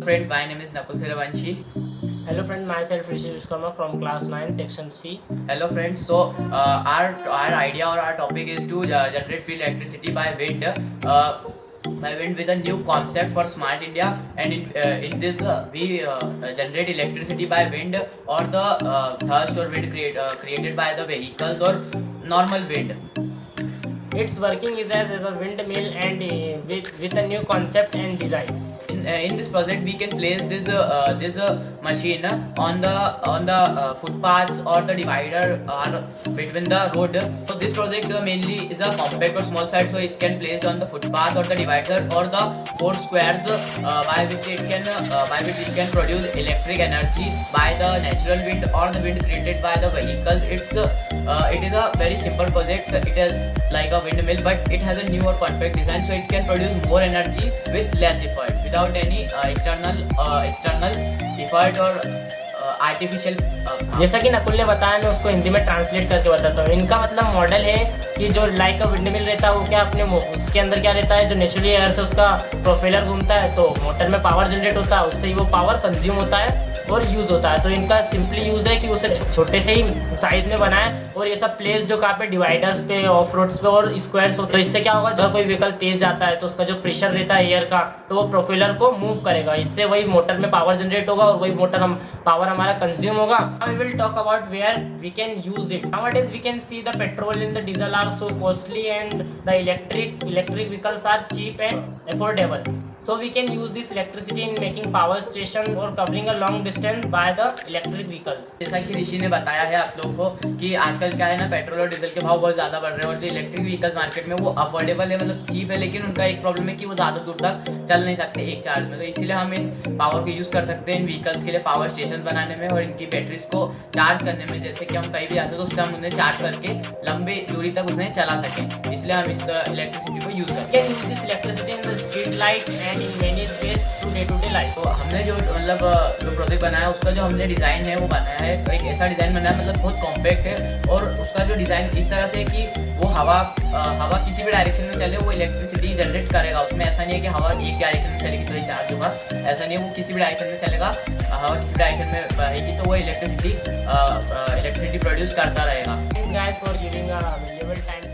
friends, my name is Nakul Siravanshi. Hello friend, myself Rishi Vishkama from class 9 section C. Hello friends. So our idea or our topic is to generate free electricity by wind. With a new concept for smart India, and in this we generate electricity by wind or the thrust or wind created by the vehicles or normal wind. Its working is as a windmill and with a new concept and design. In this project we can place this machine on the footpaths or the divider or between the road. So this project mainly is a compact or small size, so it can placed on the footpath or the divider or the four squares by which it can produce electric energy by the natural wind or the wind created by the vehicles. It is a very simple project. It is like a windmill, but it has a new or compact design, so it can produce more energy with less effort without any external effort or artificial. जैसा कि नकुल ने बताया, मैं उसको हिंदी में translate करके बताता हूँ। इनका मतलब मॉडल है कि जो लाइक का विंडमिल रहता है वो क्या अपने उसके अंदर क्या रहता है, जो नेचुरली एयर से उसका प्रोपेलर घूमता है तो मोटर में पावर जनरेट होता है, उससे ही वो पावर कंज्यूम होता है और यूज़ होता है। तो इनका सिंपली यूज़ है कि उसे छोटे से ही साइज में बनाए और ये सब प्लेस जो कहाँ पे डिवाइडर्स पे, ऑफ रोड्स पे और स्क्वायर्स होते हैं। इससे क्या होगा, जब कोई व्हीकल तेज जाता है तो उसका जो प्रेशर रहता है एयर का, तो वो प्रोपेलर को मूव करेगा, इससे वही मोटर में पावर जनरेट होगा और वही मोटर पावर हमारा कंज्यूम होगा। Now we will talk about where we can use it. Nowadays we can see the petrol and the diesel are so costly and the electric vehicles are cheap and affordable. So we can use this electricity in making power station or covering a long distance by the electric vehicles. जैसा कि ऋषि ने बताया है आप लोगों को कि आजकल क्या है ना, पेट्रोल और डीजल के भाव बहुत ज़्यादा बढ़ रहे हैं और जो इलेक्ट्रिक व्हीकल्स मार्केट में वो अफोर्डेबल है, मतलब चीप है, लेकिन उनका एक प्रॉब्लम है कि वो ज़्यादा दूर तक चल नहीं सकते एक चार्ज में। तो इसीलिए हम इन पावर को यूज़ कर सकते हैं इन व्हीकल्स के लिए पावर स्टेशन बनाने में और इनकी बैटरीज को चार्ज करने में। जैसे कि हम कहीं भी आते हैं तो उससे हम उन्हें चार्ज करके लंबी दूरी तक उन्हें चला सकें, इसलिए हम इस इलेक्ट्रिसिटी को यूज़ करते हैं। We can use this electricity in the street light and in many space to day-to-day life. तो हमने जो प्रोजेक्ट बनाया है उसका जो हमने डिज़ाइन है वो बनाया है, एक ऐसा डिज़ाइन बनाया है मतलब बहुत कॉम्पैक्ट है और उसका जो डिज़ाइन इस तरह से कि वो हवा किसी भी डायरेक्शन में चले वो इलेक्ट्रिसिटी जनरेट करेगा। उसमें ऐसा नहीं है कि हवा एक डायरेक्शन में चलेगी तो ही चार्ज होगा, ऐसा नहीं है, वो किसी भी डायरेक्शन में चलेगा, हवा किसी भी डायरेक्शन में बहेगी तो वो इलेक्ट्रिसिटी प्रोड्यूस करता रहेगा। Thanks guys for giving a valuable time